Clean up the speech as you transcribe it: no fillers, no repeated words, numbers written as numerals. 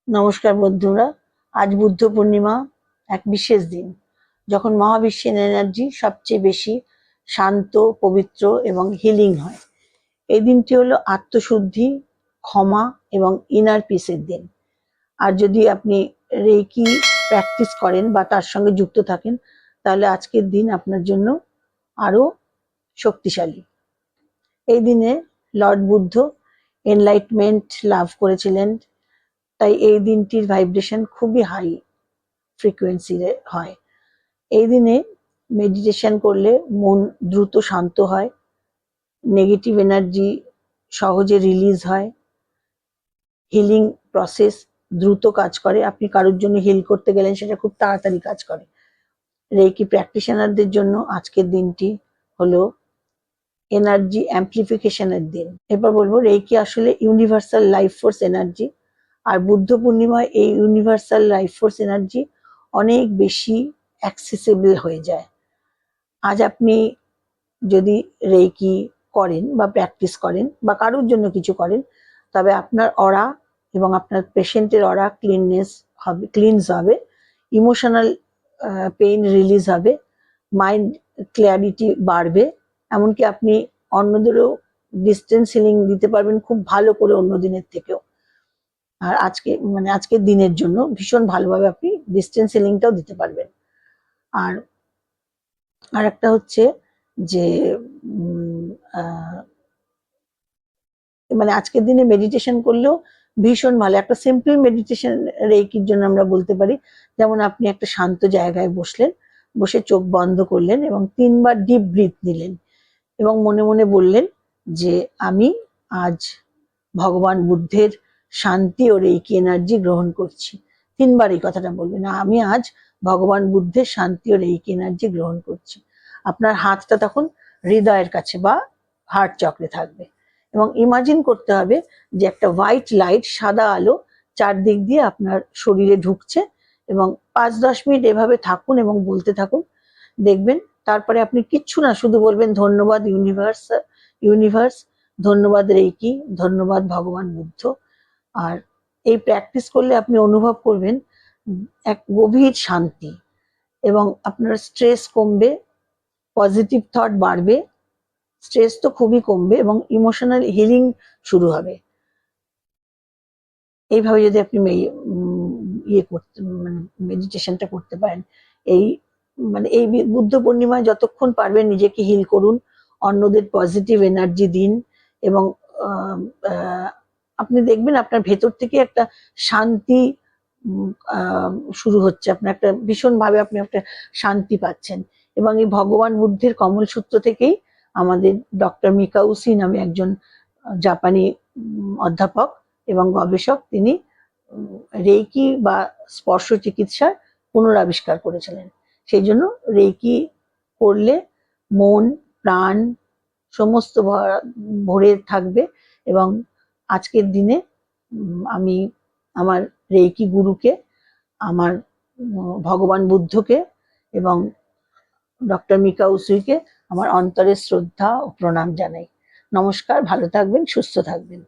নমস্কার বন্ধুরা, আজ বুদ্ধ পূর্ণিমা, এক বিশেষ দিন যখন মহাবিশ্বের এনার্জি সবচেয়ে বেশি শান্ত, পবিত্র এবং হিলিং হয়। এই দিনটি হলো আত্মশুদ্ধি, ক্ষমা এবং ইনার পিসের দিন। আর যদি আপনি রেকি প্র্যাকটিস করেন বা তার সঙ্গে যুক্ত থাকেন, তাহলে আজকের দিন আপনার জন্য আরো শক্তিশালী। এই দিনে লর্ড বুদ্ধ এনলাইটমেন্ট লাভ করেছিলেন, তাই এই দিনটির ভাইব্রেশন খুবই হাই ফ্রিকোয়েন্সিতে হয়। এই দিনে মেডিটেশন করলে মন দ্রুত শান্ত হয়, নেগেটিভ এনার্জি সহজে রিলিজ হয়, হিলিং প্রসেস দ্রুত কাজ করে। আপনি কারোর জন্য হিল করতে গেলেন, সেটা খুব তাড়াতাড়ি কাজ করে। রেকি প্র্যাকটিশনারদের জন্য আজকের দিনটি হলো এনার্জি অ্যাম্প্লিফিকেশনের দিন। এরপর বলবো, রেকি আসলে ইউনিভার্সাল লাইফ ফোর্স এনার্জি। আর বুদ্ধ পূর্ণিমায় এই ইউনিভার্সাল লাইফ ফোর্স এনার্জি অনেক বেশি অ্যাক্সেসিবল হয়ে যায়। আজ আপনি যদি রেকি করেন বা প্র্যাকটিস করেন বা কারোর জন্য কিছু করেন, তবে আপনার অরা এবং আপনার পেশেন্টের অরা ক্লিনস হবে, ইমোশনাল পেইন রিলিজ হবে, মাইন্ড ক্লিয়ারিটি বাড়বে। এমনকি আপনি অন্যদেরও ডিস্টেন্স হিলিং দিতে পারবেন খুব ভালো করে, অন্য দিনের থেকেও। আর আজকের দিনের জন্য ভীষণ ভালোভাবে আপনি ডিস্টেন্স হিলিংটাও দিতে পারবেন। আর একটা হচ্ছে যে আজকের দিনে মেডিটেশন করলেও ভীষণ ভালো। একটা সিম্পল মেডিটেশন রেকির জন্য আমরা বলতে পারি, যেমন আপনি একটা শান্ত জায়গায় বসলেন, বসে চোখ বন্ধ করলেন এবং 3বার ডিপ ব্রিথ নিলেন এবং মনে মনে বললেন যে আমি আজ ভগবান বুদ্ধের শান্তি ও রেকি এনার্জি গ্রহণ করছি। 3বার এই কথাটা বলবেন, আমি আজ ভগবান বুদ্ধের শান্তি ও রেকি এনার্জি গ্রহণ করছি। আপনার হাতটা তখন হৃদয়ের কাছে বা হার্ট চক্রে থাকবে এবং ইমাজিন করতে হবে যে একটা হোয়াইট লাইট, সাদা আলো চারদিক দিয়ে আপনার শরীরে ঢুকছে এবং 5-10 মিনিট এভাবে থাকুন এবং বলতে থাকুন। দেখবেন তারপরে আপনি কিচ্ছু না, শুধু বলবেন ধন্যবাদ ইউনিভার্স, ধন্যবাদ রেকি, ধন্যবাদ ভগবান বুদ্ধ। আর এই প্র্যাকটিস করলে আপনি অনুভব করবেন এক গভীর শান্তি এবং আপনার স্ট্রেস কমবে, পজিটিভ থট বাড়বে, স্ট্রেস তো খুবই কমবে এবং ইমোশনাল হিলিং শুরু হবে। এইভাবে যদি আপনি মেডিটেশনটা করতে পারেন, এই এই বুদ্ধ পূর্ণিমায় যতক্ষণ পারবেন নিজেকে হিল করুন, অন্যদের পজিটিভ এনার্জি দিন এবং আপনি দেখবেন আপনার ভেতর থেকে একটা শান্তি শুরু হচ্ছে। আপনার একটা ভীষণ ভাবে আপনি একটা শান্তি পাচ্ছেন। এবং এই ভগবান বুদ্ধের কমল সূত্র থেকেই আমাদের ডক্টর মিকাউসি নামে একজন জাপানি অধ্যাপক এবং গবেষক, তিনি রেকি বা স্পর্শ চিকিৎসার পুনরাবিষ্কার করেছিলেন। সেই জন্য রেকি করলে মন, প্রাণ সমস্ত ভরে থাকবে। এবং আজকের দিনে আমি আমার রেকি গুরুকে, আমার ভগবান বুদ্ধকে এবং ডক্টর মিকাউসিকে আমার অন্তরের শ্রদ্ধা ও প্রণাম জানাই। নমস্কার, ভালো থাকবেন, সুস্থ থাকবেন।